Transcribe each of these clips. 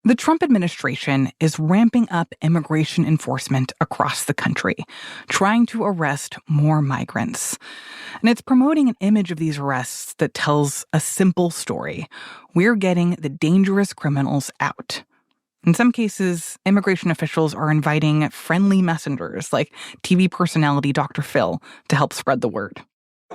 The Trump administration is ramping up immigration enforcement across the country, trying to arrest more migrants. And it's promoting an image of these arrests that tells a simple story. We're getting the dangerous criminals out. In some cases, immigration officials are inviting friendly messengers like TV personality Dr. Phil to help spread the word.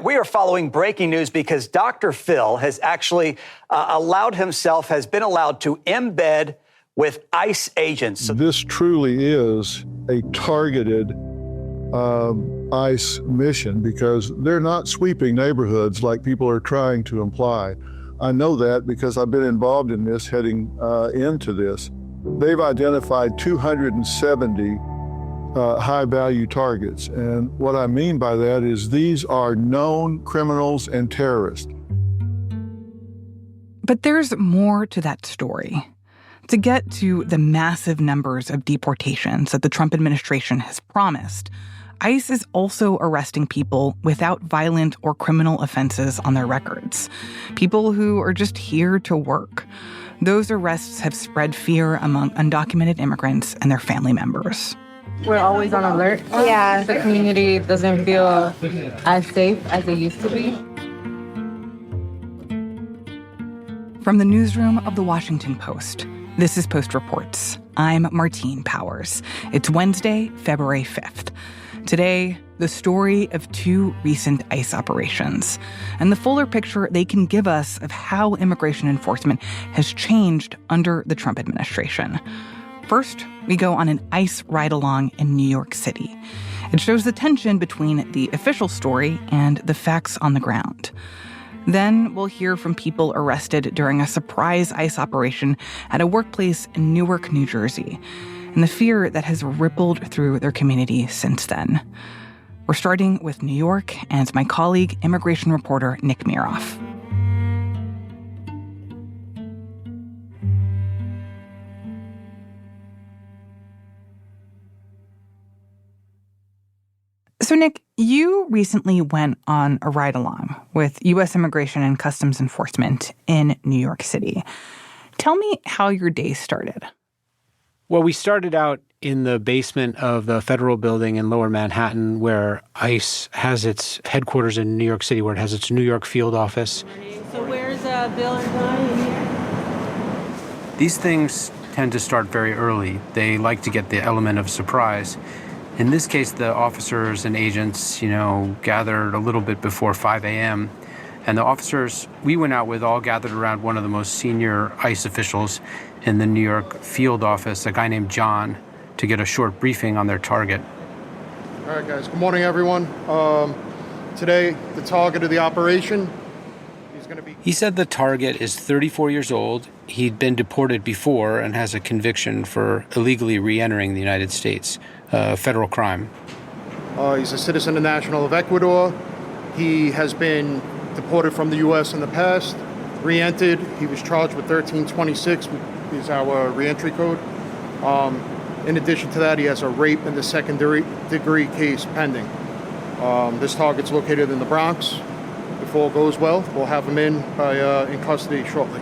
We are following breaking news because Dr. Phil has actually has been allowed to embed with ICE agents. This truly is a targeted ICE mission because they're not sweeping neighborhoods like people are trying to imply. I know that because I've been involved in this heading into this. They've identified 270 high-value targets. And what I mean by that is these are known criminals and terrorists. But there's more to that story. To get to the massive numbers of deportations that the Trump administration has promised, ICE is also arresting people without violent or criminal offenses on their records. People who are just here to work. Those arrests have spread fear among undocumented immigrants and their family members. We're always on alert. Yeah. The community doesn't feel as safe as it used to be. From the newsroom of The Washington Post, this is Post Reports. I'm Martine Powers. It's Wednesday, February 5th. Today, the story of two recent ICE operations and the fuller picture they can give us of how immigration enforcement has changed under the Trump administration. First, we go on an ICE ride-along in New York City. It shows the tension between the official story and the facts on the ground. Then we'll hear from people arrested during a surprise ICE operation at a workplace in Newark, New Jersey, and the fear that has rippled through their community since then. We're starting with New York and my colleague, immigration reporter Nick Miroff. So, Nick, you recently went on a ride-along with U.S. Immigration and Customs Enforcement in New York City. Tell me how your day started. Well, we started out in the basement of the federal building in Lower Manhattan where ICE has its headquarters in New York City, where it has its New York field office. So where's Bill and Brian? These things tend to start very early. They like to get the element of surprise. In this case, the officers and agents, gathered a little bit before 5 a.m. And the officers we went out with all gathered around one of the most senior ICE officials in the New York field office, a guy named John, to get a short briefing on their target. All right, guys. Good morning, everyone. Today, the target of the operation is going to be... He said the target is 34 years old. He'd been deported before and has a conviction for illegally re-entering the United States. Federal crime. He's a citizen and national of Ecuador. He has been deported from the U.S. in the past, re-entered. He was charged with 1326, which is our re-entry code. In addition to that, he has a rape and the second-degree case pending. This target's located in the Bronx. If all goes well, we'll have him in custody shortly.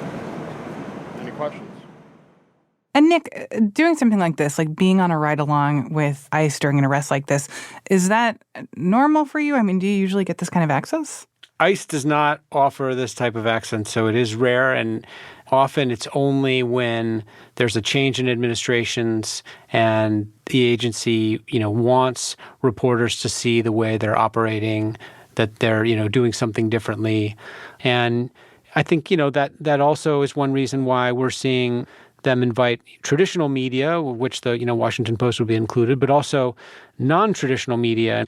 Any questions? And Nick, doing something like this, like being on a ride-along with ICE during an arrest like this, is that normal for you? I mean, do you usually get this kind of access? ICE does not offer this type of access, so it is rare, and often it's only when there's a change in administrations and the agency, wants reporters to see the way they're operating, that they're, doing something differently. And I think, that also is one reason why we're seeing them invite traditional media, which the Washington Post would be included, but also non-traditional media.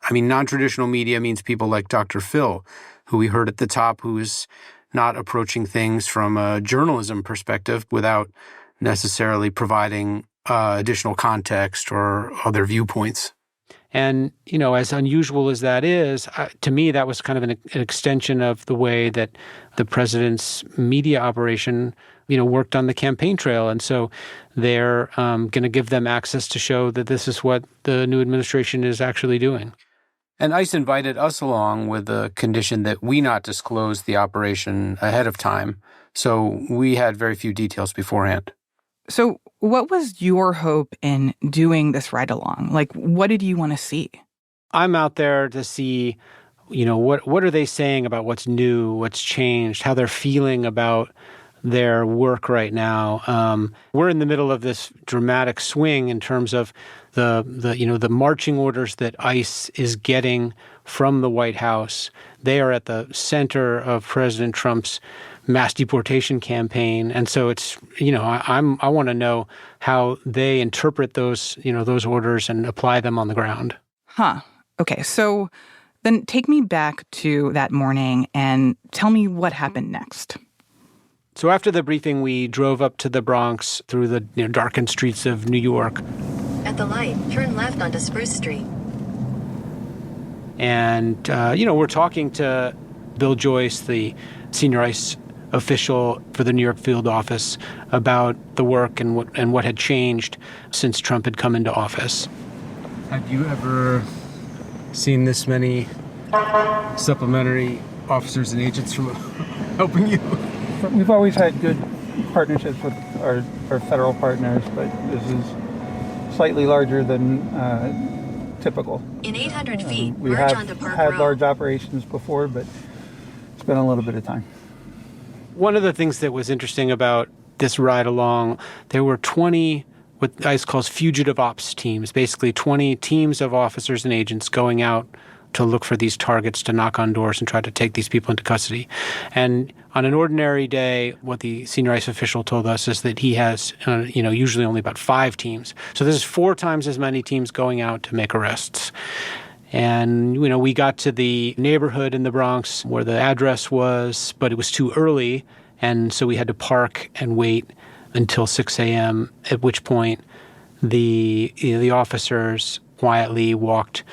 I mean, non-traditional media means people like Dr. Phil, who we heard at the top, who is not approaching things from a journalism perspective without necessarily providing additional context or other viewpoints. And, as unusual as that is, to me, that was kind of an extension of the way that the president's media operation worked on the campaign trail. And so they're going to give them access to show that this is what the new administration is actually doing. And ICE invited us along with the condition that we not disclose the operation ahead of time. So we had very few details beforehand. So what was your hope in doing this ride along? Like, what did you want to see? I'm out there to see, what are they saying about what's new, what's changed, how they're feeling about their work right now. We're in the middle of this dramatic swing in terms of the marching orders that ICE is getting from the White House. They are at the center of President Trump's mass deportation campaign, and so it's I want to know how they interpret those orders and apply them on the ground. Huh. Okay. So then take me back to that morning and tell me what happened next. So after the briefing, we drove up to the Bronx through the darkened streets of New York. At the light, turn left onto Spruce Street. And, we're talking to Bill Joyce, the senior ICE official for the New York field office, about the work and what had changed since Trump had come into office. Have you ever seen this many supplementary officers and agents from helping you? We've always had good partnerships with our federal partners, but this is slightly larger than typical. In 800 feet, We merge have onto Park had Road. large operations before, but it's been a little bit of time. One of the things that was interesting about this ride along, there were 20 what ICE calls fugitive ops teams, basically 20 teams of officers and agents going out to look for these targets, to knock on doors and try to take these people into custody. And on an ordinary day, what the senior ICE official told us is that he has, usually only about 5 teams. So this is 4 times as many teams going out to make arrests. And, we got to the neighborhood in the Bronx where the address was, but it was too early. And so we had to park and wait until 6 a.m., at which point the officers quietly walked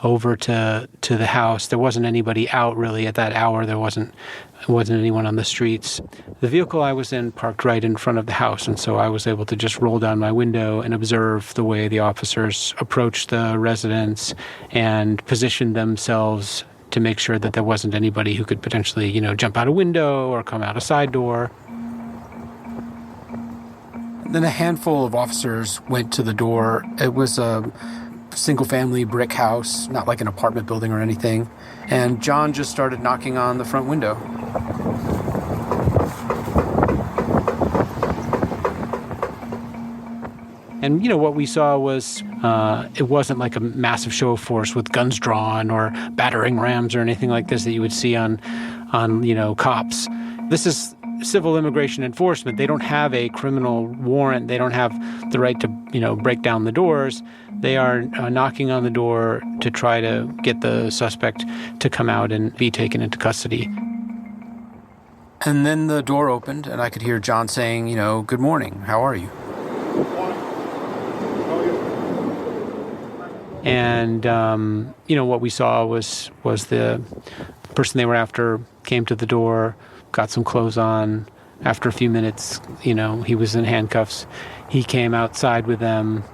over to the house. There wasn't anybody out really at that hour. There wasn't anyone on the streets. The vehicle I was in parked right in front of the house, and so I was able to just roll down my window and observe the way the officers approached the residence and positioned themselves to make sure that there wasn't anybody who could potentially, jump out a window or come out a side door. Then a handful of officers went to the door. It was a single-family brick house, not like an apartment building or anything. And John just started knocking on the front window. And, what we saw was it wasn't like a massive show of force with guns drawn or battering rams or anything like this that you would see on cops. This is civil immigration enforcement. They don't have a criminal warrant. They don't have the right to, break down the doors. They are knocking on the door to try to get the suspect to come out and be taken into custody. And then the door opened, and I could hear John saying, "Good morning. How are you?" And, what we saw was the person they were after came to the door, got some clothes on. After a few minutes, he was in handcuffs. He came outside with them,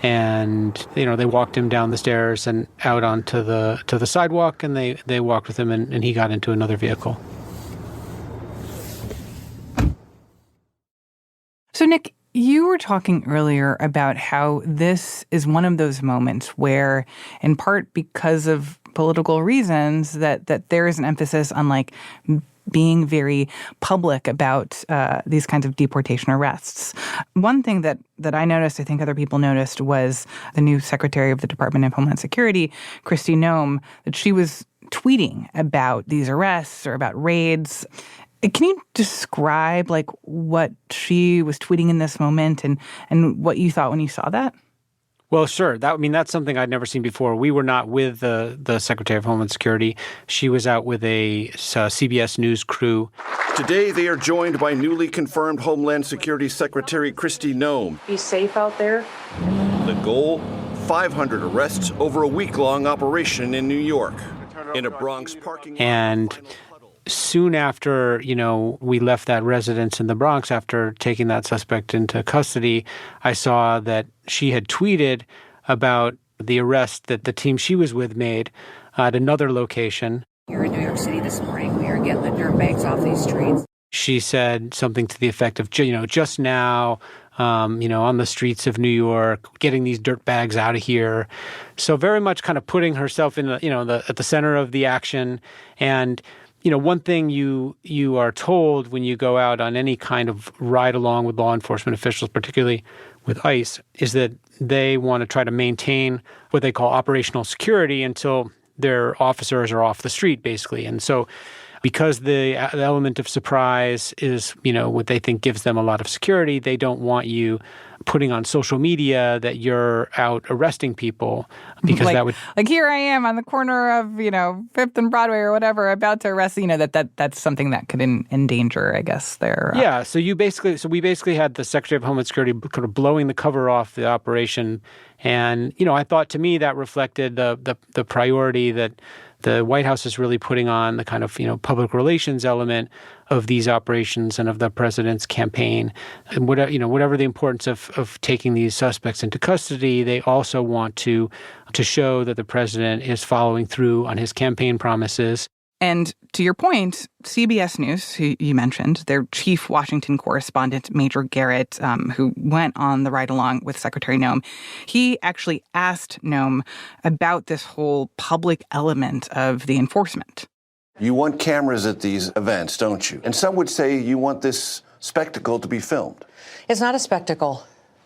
and, they walked him down the stairs and out onto the sidewalk, and they walked with him, and he got into another vehicle. So, Nick, you were talking earlier about how this is one of those moments where, in part because of political reasons, that there is an emphasis on being very public about these kinds of deportation arrests. One thing that I noticed, I think other people noticed, was the new Secretary of the Department of Homeland Security, Kristi Noem, that she was tweeting about these arrests or about raids. Can you describe what she was tweeting in this moment and what you thought when you saw that? Well, sure. That's something I'd never seen before. We were not with the Secretary of Homeland Security. She was out with a CBS News crew. Today, they are joined by newly confirmed Homeland Security Secretary Kristi Noem. Be safe out there. The goal, 500 arrests over a week-long operation in New York. In a Bronx parking lot. And soon after, we left that residence in the Bronx after taking that suspect into custody, I saw that she had tweeted about the arrest that the team she was with made at another location. Here in New York City this morning, we are getting the dirt bags off these streets. She said something to the effect of, just now, on the streets of New York, getting these dirt bags out of here. So very much kind of putting herself in at the center of the action. And one thing you are told when you go out on any kind of ride along with law enforcement officials, particularly with ICE, is that they want to try to maintain what they call operational security until their officers are off the street, basically. And so because the element of surprise is, what they think gives them a lot of security, they don't want you putting on social media that you're out arresting people, because that would... Like, here I am on the corner of, 5th and Broadway or whatever, about to arrest, that's something that could endanger, I guess, their... Yeah, so we basically had the Secretary of Homeland Security kind of blowing the cover off the operation. And, I thought, to me, that reflected the priority that the White House is really putting on, the kind of, public relations element of these operations and of the president's campaign. And whatever the importance of taking these suspects into custody, they also want to show that the president is following through on his campaign promises. And to your point, CBS News, who you mentioned, their chief Washington correspondent, Major Garrett, who went on the ride-along with Secretary Noem, he actually asked Noem about this whole public element of the enforcement. You want cameras at these events, don't you? And some would say you want this spectacle to be filmed. It's not a spectacle.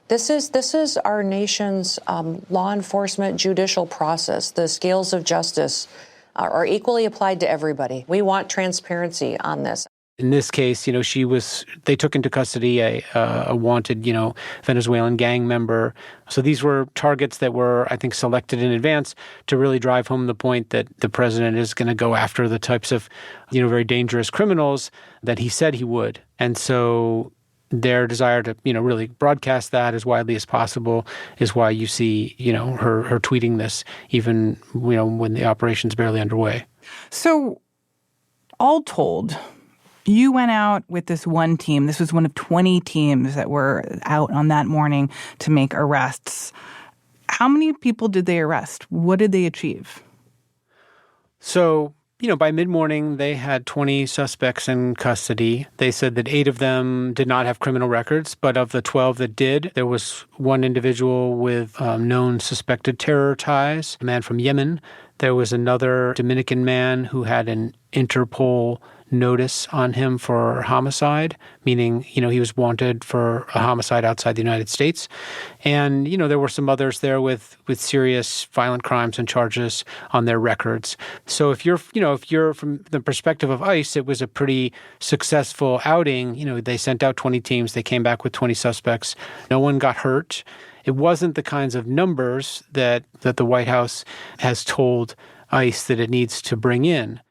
This is our nation's law enforcement judicial process. The scales of justice are equally applied to everybody. We want transparency on this. In this case, they took into custody a wanted, Venezuelan gang member. So these were targets that were, I think, selected in advance to really drive home the point that the president is going to go after the types of, very dangerous criminals that he said he would. And so their desire to, really broadcast that as widely as possible is why you see, her tweeting this even, when the operation's barely underway. So all told, you went out with this one team. This was one of 20 teams that were out on that morning to make arrests. How many people did they arrest? What did they achieve? So, by mid-morning, they had 20 suspects in custody. They said that 8 of them did not have criminal records, but of the 12 that did, there was one individual with known suspected terror ties, a man from Yemen. There was another Dominican man who had an Interpol notice on him for homicide, meaning, he was wanted for a homicide outside the United States. And, there were some others there with serious violent crimes and charges on their records. So if you're from the perspective of ICE, it was a pretty successful outing. They sent out 20 teams. They came back with 20 suspects. No one got hurt. It wasn't the kinds of numbers that the White House has told ICE that it needs to bring in.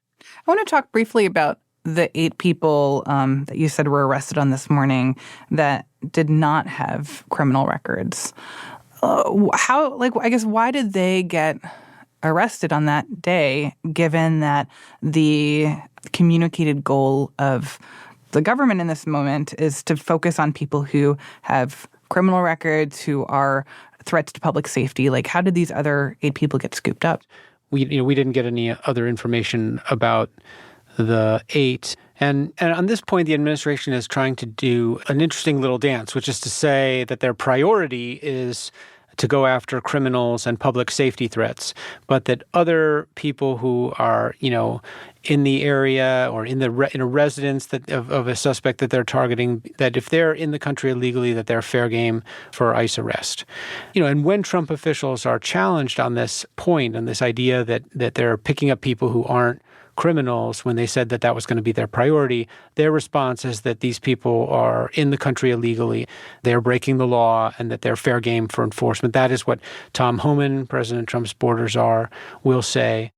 I want to talk briefly about the 8 people that you said were arrested on this morning that did not have criminal records. Why did they get arrested on that day, given that the communicated goal of the government in this moment is to focus on people who have criminal records, who are threats to public safety? How did these other 8 people get scooped up? We didn't get any other information about the 8. And on this point, the administration is trying to do an interesting little dance, which is to say that their priority is to go after criminals and public safety threats, but that other people who are, in the area or in a residence of a suspect that they're targeting, that if they're in the country illegally, that they're fair game for ICE arrest. And when Trump officials are challenged on this point, on this idea that they're picking up people who aren't criminals, when they said that was going to be their priority, their response is that these people are in the country illegally, they're breaking the law, and that they're fair game for enforcement. That is what Tom Homan, President Trump's border czar, will say.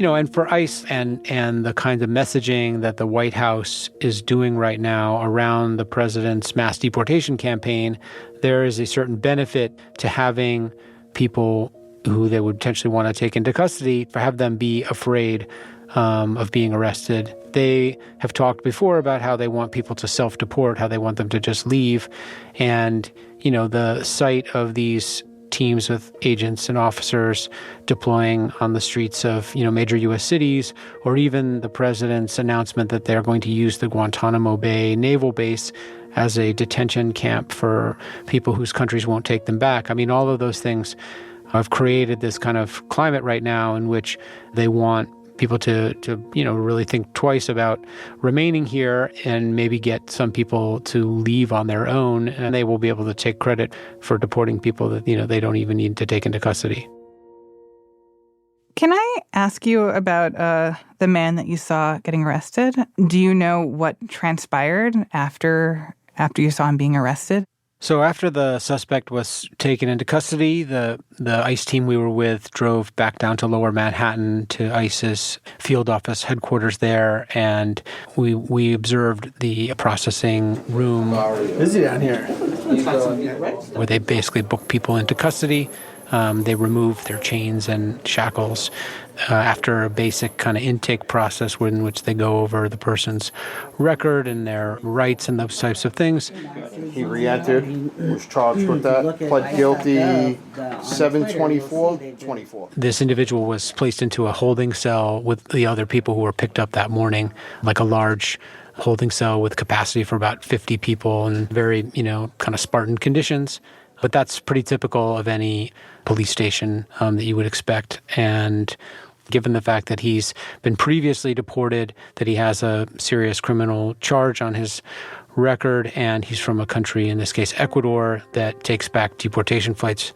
And for ICE and the kind of messaging that the White House is doing right now around the president's mass deportation campaign, there is a certain benefit to having people who they would potentially want to take into custody, for have them be afraid of being arrested. They have talked before about how they want people to self-deport, how they want them to just leave. And, the sight of these teams with agents and officers deploying on the streets of, major U.S. cities, or even the president's announcement that they're going to use the Guantanamo Bay naval base as a detention camp for people whose countries won't take them back. I mean, all of those things have created this kind of climate right now in which they want people to really think twice about remaining here and maybe get some people to leave on their own, and they will be able to take credit for deporting people that, they don't even need to take into custody. Can I ask you about the man that you saw getting arrested? Do you know what transpired after you saw him being arrested? So after the suspect was taken into custody, the ICE team we were with drove back down to Lower Manhattan to ICE's field office headquarters there, and we observed the processing room. Busy down here. Where they basically book people into custody. They remove their chains and shackles after a basic kind of intake process in which they go over the person's record and their rights and those types of things. He re-entered, was charged with that, pled guilty 7/24/24. This individual was placed into a holding cell with the other people who were picked up that morning, like a large holding cell with capacity for about 50 people and very, kind of Spartan conditions. But that's pretty typical of any police station that you would expect. And given the fact that he's been previously deported, that he has a serious criminal charge on his record, and he's from a country, in this case Ecuador, that takes back deportation flights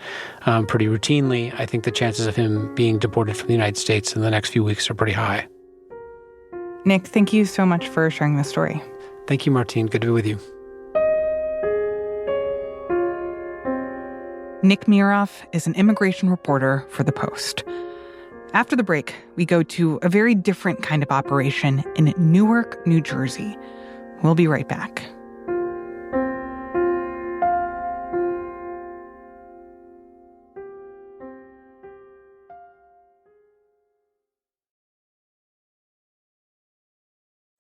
pretty routinely, I think the chances of him being deported from the United States in the next few weeks are pretty high. Nick, thank you so much for sharing this story. Thank you, Martine. Good to be with you. Nick Miroff is an immigration reporter for The Post. After the break, we go to a very different kind of operation in Newark, New Jersey. We'll be right back.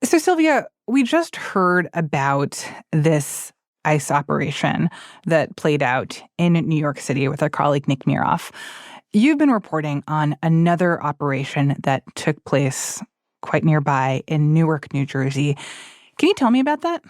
So, Sylvia, we just heard about this ICE operation that played out in New York City with our colleague Nick Miroff. You've been reporting on another operation that took place quite nearby in Newark, New Jersey. Can you tell me about that?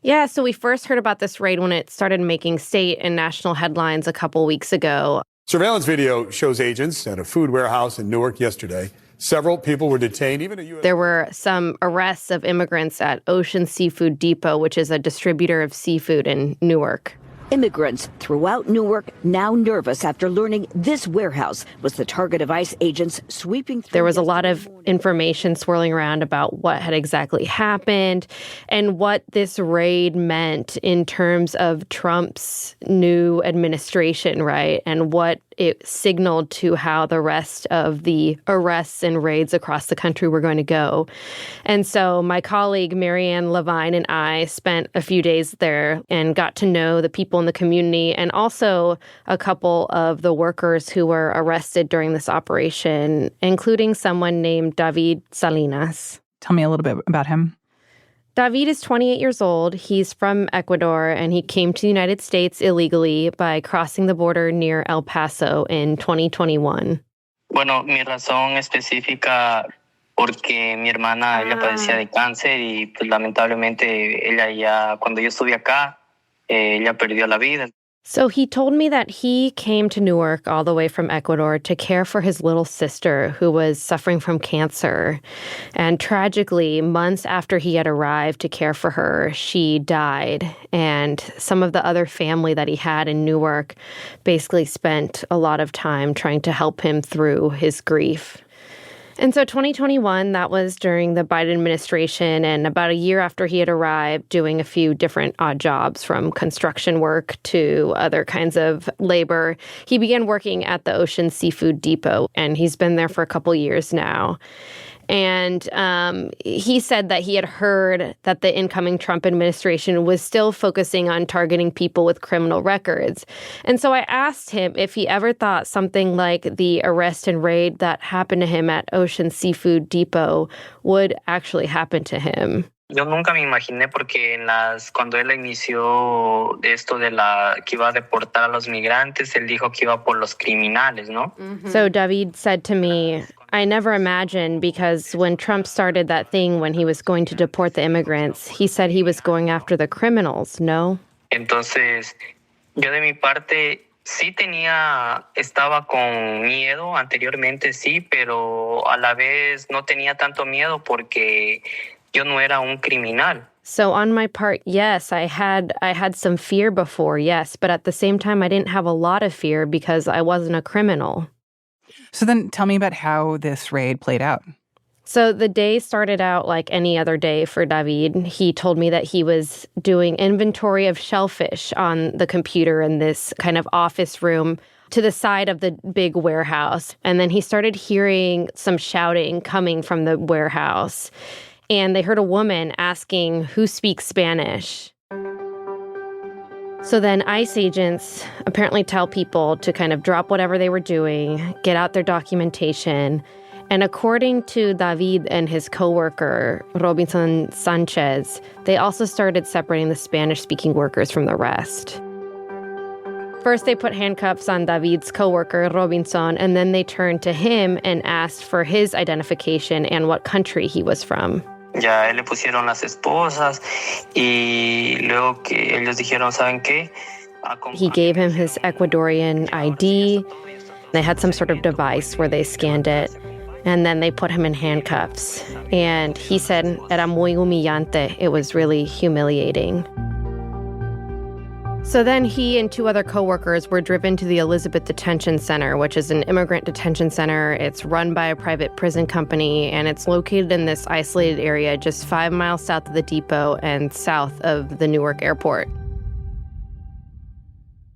Yeah, so we first heard about this raid when it started making state and national headlines a couple weeks ago. Surveillance video shows agents at a food warehouse in Newark yesterday. Several people were detained, even a U.S. There were some arrests of immigrants at Ocean Seafood Depot, which is a distributor of seafood in Newark. Immigrants throughout Newark now nervous after learning this warehouse was the target of ICE agents sweeping through. There was a lot of information swirling around about what had exactly happened and what this raid meant in terms of Trump's new administration, right? And what it signaled to how the rest of the arrests and raids across the country were going to go. And so my colleague Marianne Levine and I spent a few days there and got to know the people in the community and also a couple of the workers who were arrested during this operation, including someone named David Salinas. Tell me a little bit about him. David is 28 years old. He's from Ecuador, and he came to the United States illegally by crossing the border near El Paso in 2021. Bueno, mi razón específica porque mi hermana, ella padecía de cáncer y pues lamentablemente ella ya, cuando yo estuve acá, ella perdió la vida. So he told me that he came to Newark all the way from Ecuador to care for his little sister who was suffering from cancer. And tragically, months after he had arrived to care for her, she died. And some of the other family that he had in Newark basically spent a lot of time trying to help him through his grief. And so 2021, that was during the Biden administration, and about a year after he had arrived, doing a few different odd jobs from construction work to other kinds of labor, he began working at the Ocean Seafood Depot, and he's been there for a couple years now. And he said that he had heard that the incoming Trump administration was still focusing on targeting people with criminal records. And so I asked him if he ever thought something like the arrest and raid that happened to him at Ocean Seafood Depot would actually happen to him. Yo nunca me imaginé porque cuando él inició esto de que iba a deportar a los migrantes, él dijo que iba por los criminales, ¿no? So David said to me, I never imagined, because when Trump started that thing when he was going to deport the immigrants, he said he was going after the criminals, no? Entonces, yo de mi parte sí estaba con miedo anteriormente, sí, pero a la vez no tenía tanto miedo porque yo no era un criminal. So on my part, yes, I had some fear before, yes, but at the same time, I didn't have a lot of fear because I wasn't a criminal. So then tell me about how this raid played out. So the day started out like any other day for David. He told me that he was doing inventory of shellfish on the computer in this kind of office room to the side of the big warehouse. And then he started hearing some shouting coming from the warehouse. And they heard a woman asking, who speaks Spanish? So then ICE agents apparently tell people to kind of drop whatever they were doing, get out their documentation. And according to David and his coworker, Robinson Sanchez, they also started separating the Spanish-speaking workers from the rest. First, they put handcuffs on David's coworker, Robinson, and then they turned to him and asked for his identification and what country he was from. Ya él le pusieron las esposas y luego que ellos dijeron, ¿saben qué? He gave him his Ecuadorian ID. They had some sort of device where they scanned it. And then they put him in handcuffs. And he said, era muy humillante. It was really humiliating. So then he and two other coworkers were driven to the Elizabeth Detention Center, which is an immigrant detention center. It's run by a private prison company, and it's located in this isolated area just 5 miles south of the depot and south of the Newark airport.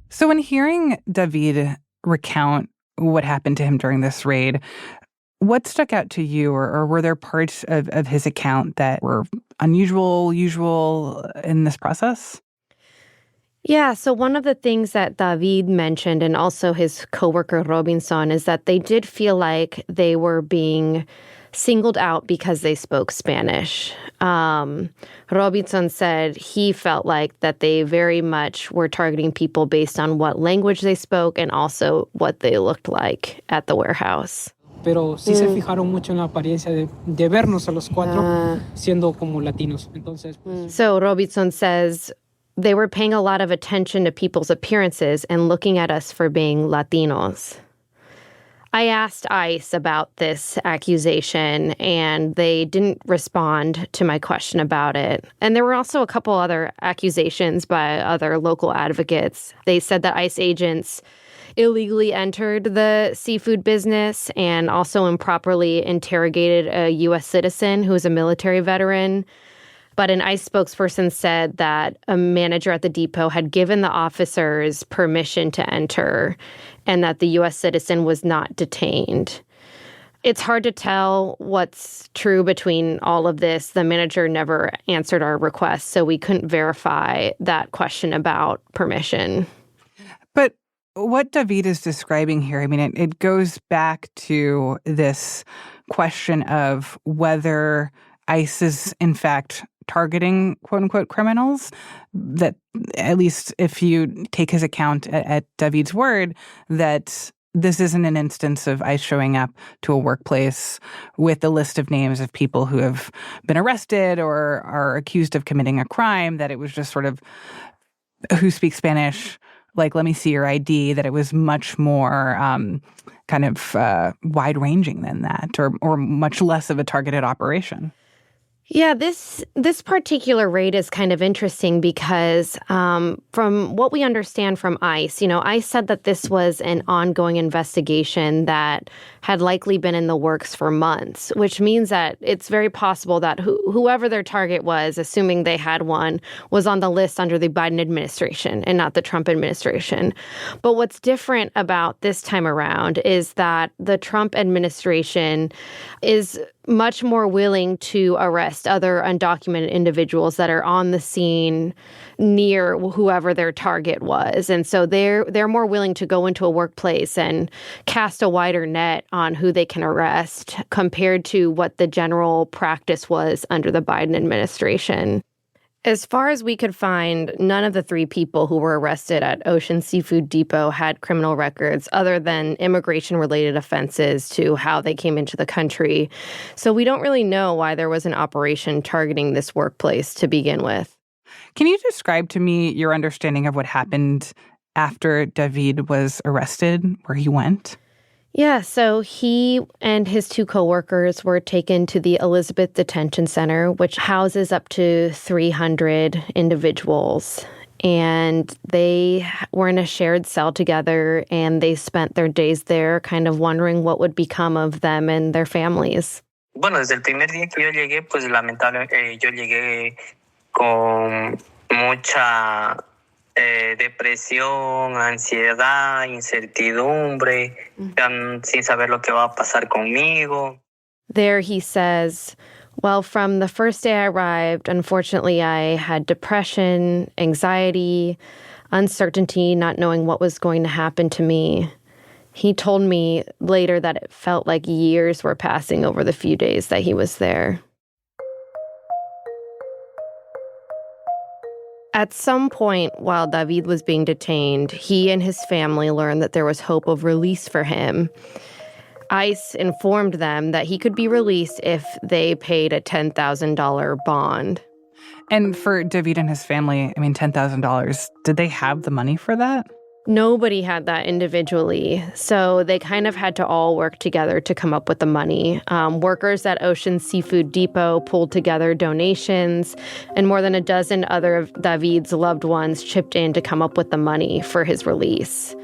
So when hearing David recount what happened to him during this raid, what stuck out to you, or were there parts of his account that were unusual, usual in this process? Yeah, so one of the things that David mentioned, and also his coworker Robinson, is that they did feel like they were being singled out because they spoke Spanish. Robinson said he felt like that they very much were targeting people based on what language they spoke and also what they looked like at the warehouse. Pero sí se fijaron mucho en la apariencia de vernos a los cuatro siendo como latinos. Entonces, pues, So Robinson says they were paying a lot of attention to people's appearances and looking at us for being Latinos. I asked ICE about this accusation, and they didn't respond to my question about it. And there were also a couple other accusations by other local advocates. They said that ICE agents illegally entered the seafood business and also improperly interrogated a U.S. citizen who was a military veteran. But an ICE spokesperson said that a manager at the depot had given the officers permission to enter and that the U.S. citizen was not detained. It's hard to tell what's true between all of this. The manager never answered our request, so we couldn't verify that question about permission. But what David is describing here, I mean, it goes back to this question of whether ICE is, in fact, targeting quote-unquote criminals, that at least if you take his account at David's word, that this isn't an instance of ICE showing up to a workplace with a list of names of people who have been arrested or are accused of committing a crime, that it was just sort of who speaks Spanish, like, let me see your ID, that it was much more kind of wide-ranging than that, or much less of a targeted operation. Yeah, this particular raid is kind of interesting because from what we understand from ICE, ICE said that this was an ongoing investigation that had likely been in the works for months, which means that it's very possible that whoever their target was, assuming they had one, was on the list under the Biden administration and not the Trump administration. But what's different about this time around is that the Trump administration is much more willing to arrest other undocumented individuals that are on the scene near whoever their target was. And so they're more willing to go into a workplace and cast a wider net on who they can arrest compared to what the general practice was under the Biden administration. As far as we could find, none of the three people who were arrested at Ocean Seafood Depot had criminal records other than immigration-related offenses to how they came into the country. So we don't really know why there was an operation targeting this workplace to begin with. Can you describe to me your understanding of what happened after David was arrested, where he went? Yeah, so he and his two coworkers were taken to the Elizabeth Detention Center, which houses up to 300 individuals. And they were in a shared cell together, and they spent their days there kind of wondering what would become of them and their families. Bueno, desde el primer día que yo llegué, pues lamentablemente yo llegué con mucha depresión, ansiedad, incertidumbre, sin saber lo que va a pasar conmigo. There he says, well, from the first day I arrived, unfortunately, I had depression, anxiety, uncertainty, not knowing what was going to happen to me. He told me later that it felt like years were passing over the few days that he was there. At some point while David was being detained, he and his family learned that there was hope of release for him. ICE informed them that he could be released if they paid a $10,000 bond. And for David and his family, $10,000, did they have the money for that? Nobody had that individually, so they kind of had to all work together to come up with the money. Workers at Ocean Seafood Depot pulled together donations, and more than a dozen other of David's loved ones chipped in to come up with the money for his release.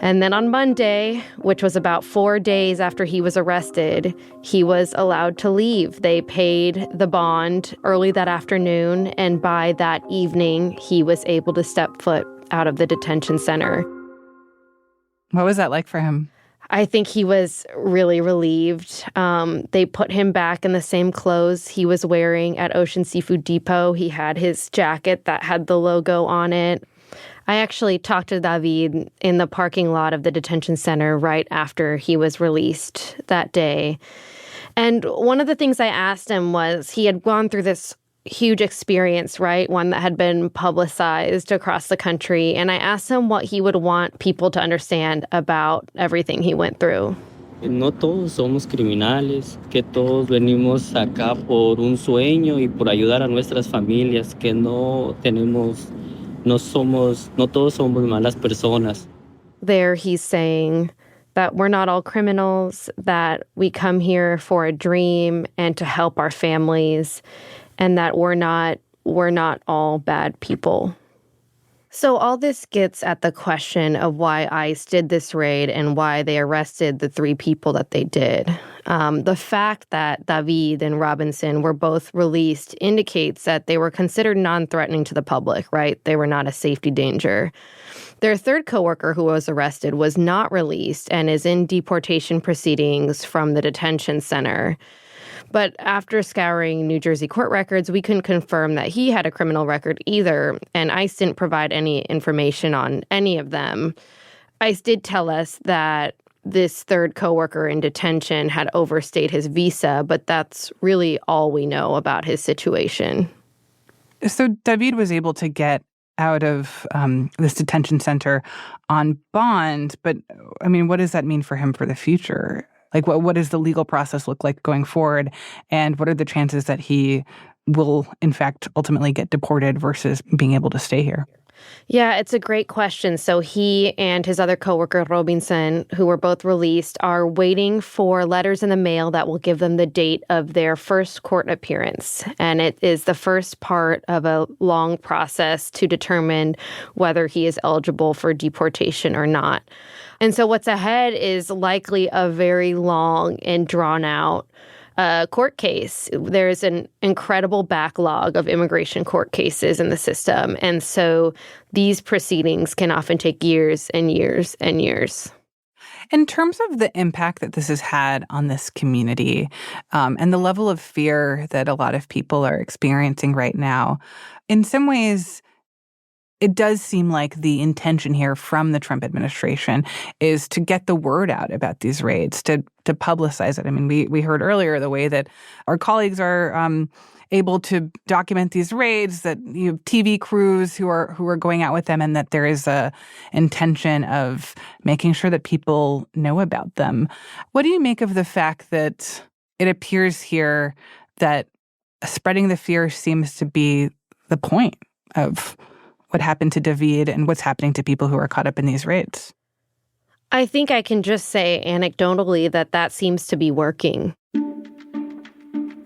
And then on Monday, which was about 4 days after he was arrested, he was allowed to leave. They paid the bond early that afternoon, and by that evening, he was able to step foot out of the detention center. What was that like for him? I think he was really relieved. They put him back in the same clothes he was wearing at Ocean Seafood Depot. He had his jacket that had the logo on it. I actually talked to David in the parking lot of the detention center right after he was released that day. And one of the things I asked him was, he had gone through this huge experience, right? One that had been publicized across the country. And I asked him what he would want people to understand about everything he went through. No todos somos criminales, que todos venimos acá por un sueño y por ayudar a nuestras familias, que no todos somos malas personas. There he's saying that we're not all criminals, that we come here for a dream and to help our families, and that we're not all bad people. So all this gets at the question of why ICE did this raid and why they arrested the three people that they did. The fact that David and Robinson were both released indicates that they were considered non-threatening to the public, right? They were not a safety danger. Their third coworker who was arrested was not released and is in deportation proceedings from the detention center. But after scouring New Jersey court records, we couldn't confirm that he had a criminal record either, and ICE didn't provide any information on any of them. ICE did tell us that this third coworker in detention had overstayed his visa, but that's really all we know about his situation. So David was able to get out of this detention center on bond, but what does that mean for him for the future? Like, what does the legal process look like going forward? And what are the chances that he will, in fact, ultimately get deported versus being able to stay here? Yeah, it's a great question. So he and his other coworker, Robinson, who were both released, are waiting for letters in the mail that will give them the date of their first court appearance. And it is the first part of a long process to determine whether he is eligible for deportation or not. And so what's ahead is likely a very long and drawn-out court case. There's an incredible backlog of immigration court cases in the system. And so these proceedings can often take years and years and years. In terms of the impact that this has had on this community and the level of fear that a lot of people are experiencing right now, in some ways, it does seem like the intention here from the Trump administration is to get the word out about these raids, to publicize it. I mean, we heard earlier the way that our colleagues are able to document these raids, that you have TV crews who are going out with them, and that there is a intention of making sure that people know about them. What do you make of the fact that it appears here that spreading the fear seems to be the point of what happened to David and what's happening to people who are caught up in these raids? I think I can just say anecdotally that seems to be working.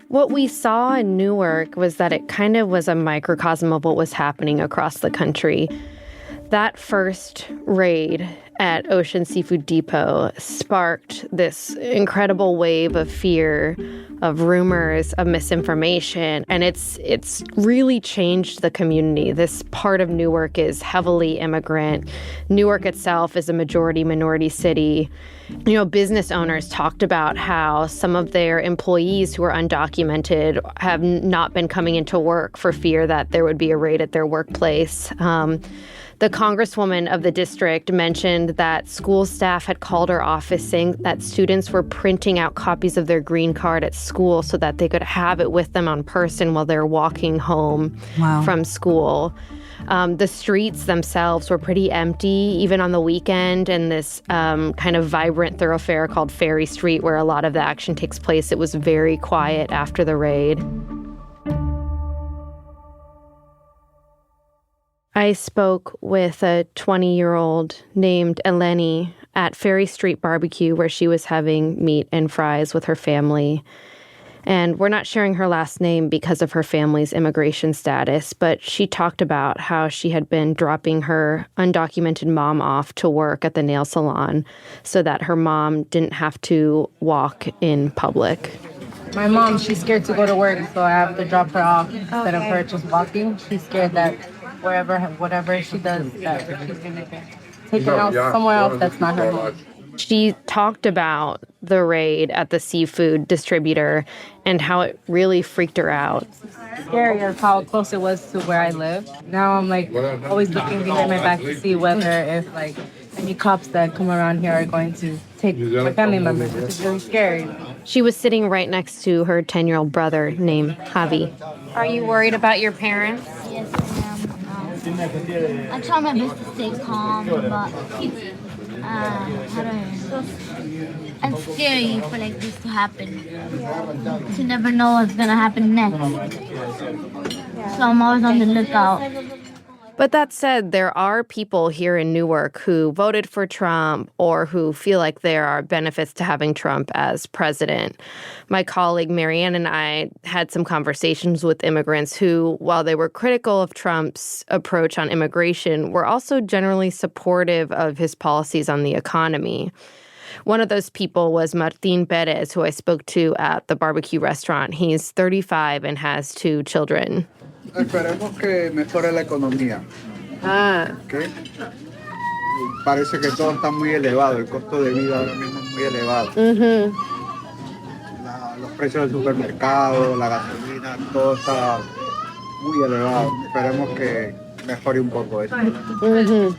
What we saw in Newark was that it kind of was a microcosm of what was happening across the country. That first raid at Ocean Seafood Depot sparked this incredible wave of fear, of rumors, of misinformation, and it's really changed the community. This part of Newark is heavily immigrant. Newark itself is a majority minority city. You know, business owners talked about how some of their employees who are undocumented have not been coming into work for fear that there would be a raid at their workplace. The congresswoman of the district mentioned that school staff had called her office saying that students were printing out copies of their green card at school so that they could have it with them on person while they're walking home from school. The streets themselves were pretty empty, even on the weekend, and this kind of vibrant thoroughfare called Ferry Street, where a lot of the action takes place, it was very quiet after the raid. I spoke with a 20-year-old named Eleni at Ferry Street Barbecue, where she was having meat and fries with her family. And we're not sharing her last name because of her family's immigration status, but she talked about how she had been dropping her undocumented mom off to work at the nail salon so that her mom didn't have to walk in public. My mom, she's scared to go to work, so I have to drop her off instead of her just walking. She's scared that whatever she does, that she's going to get taken out somewhere else that's not her home. She talked about the raid at the seafood distributor and how it really freaked her out. Scary of how close it was to where I live. Now I'm always looking behind my back to see whether if any cops that come around here are going to take my family members. It's really scary. She was sitting right next to her 10-year-old brother named Javi. Are you worried about your parents? Yes, I am. I try my best to stay calm, but I'm scary for this to happen. You never know what's gonna happen next. So I'm always on the lookout. But that said, there are people here in Newark who voted for Trump or who feel like there are benefits to having Trump as president. My colleague Marianne and I had some conversations with immigrants who, while they were critical of Trump's approach on immigration, were also generally supportive of his policies on the economy. One of those people was Martin Perez, who I spoke to at the barbecue restaurant. He's 35 and has 2 children. Esperemos que mejore la economía. ¿Okay? Parece que todo está muy elevado. El costo de vida ahora mismo es muy elevado. Los precios del supermercado, la gasolina, todo está muy elevado. Esperemos que mejore un poco esto.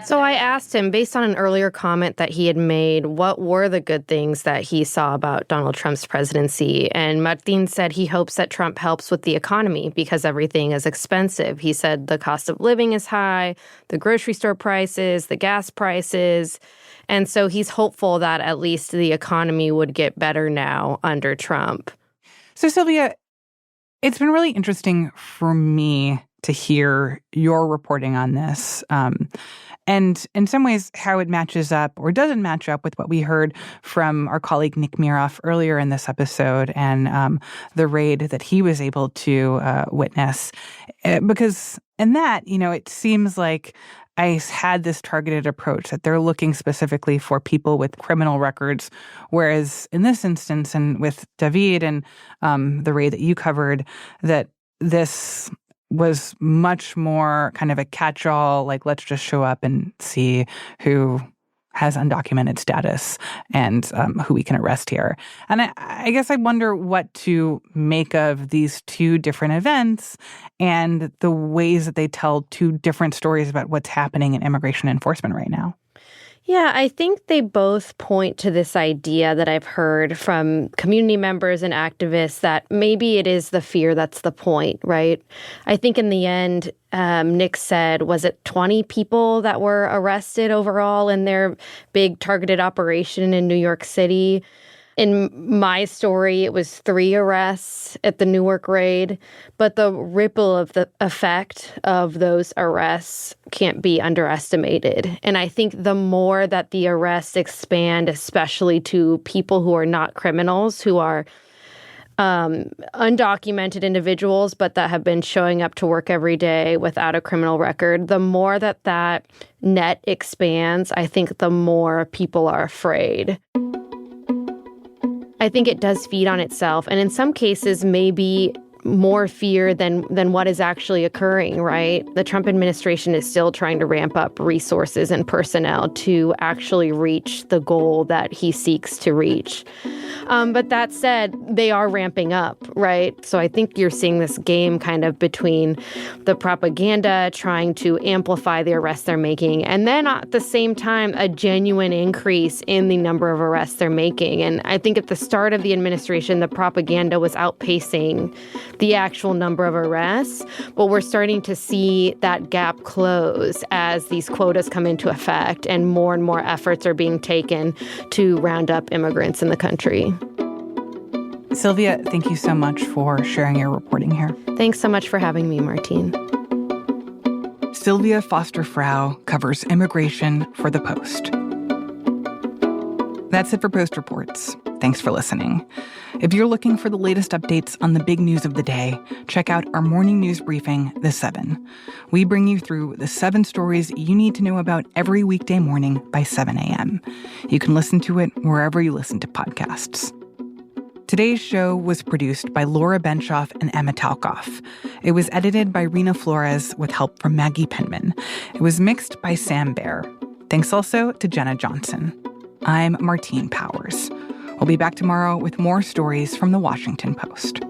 So I asked him, based on an earlier comment that he had made, what were the good things that he saw about Donald Trump's presidency? And Martin said he hopes that Trump helps with the economy because everything is expensive. He said the cost of living is high, the grocery store prices, the gas prices. And so he's hopeful that at least the economy would get better now under Trump. So, Sylvia, it's been really interesting for me to hear your reporting on this. And in some ways, how it matches up or doesn't match up with what we heard from our colleague Nick Miroff earlier in this episode and the raid that he was able to witness. Because in that, it seems like ICE had this targeted approach that they're looking specifically for people with criminal records, whereas in this instance and with David and the raid that you covered, that this was much more kind of a catch-all, let's just show up and see who has undocumented status and who we can arrest here. And I guess I wonder what to make of these two different events and the ways that they tell two different stories about what's happening in immigration enforcement right now. Yeah, I think they both point to this idea that I've heard from community members and activists that maybe it is the fear that's the point, right? I think in the end, Nick said, was it 20 people that were arrested overall in their big targeted operation in New York City? In my story, it was 3 arrests at the Newark raid, but the ripple of the effect of those arrests can't be underestimated. And I think the more that the arrests expand, especially to people who are not criminals, who are undocumented individuals, but that have been showing up to work every day without a criminal record, the more that that net expands, I think the more people are afraid. I think it does feed on itself, and in some cases, maybe more fear than what is actually occurring, right? The Trump administration is still trying to ramp up resources and personnel to actually reach the goal that he seeks to reach. But that said, they are ramping up, right? So I think you're seeing this game kind of between the propaganda trying to amplify the arrests they're making, and then at the same time, a genuine increase in the number of arrests they're making. And I think at the start of the administration, the propaganda was outpacing the actual number of arrests, but we're starting to see that gap close as these quotas come into effect and more efforts are being taken to round up immigrants in the country. Sylvia, thank you so much for sharing your reporting here. Thanks so much for having me, Martine. Sylvia Foster-Frau covers immigration for The Post. That's it for Post Reports. Thanks for listening. If you're looking for the latest updates on the big news of the day, check out our morning news briefing, The 7. We bring you through the 7 stories you need to know about every weekday morning by 7 a.m. You can listen to it wherever you listen to podcasts. Today's show was produced by Laura Benshoff and Emma Talkoff. It was edited by Rena Flores with help from Maggie Penman. It was mixed by Sam Baer. Thanks also to Jenna Johnson. I'm Martine Powers. We'll be back tomorrow with more stories from The Washington Post.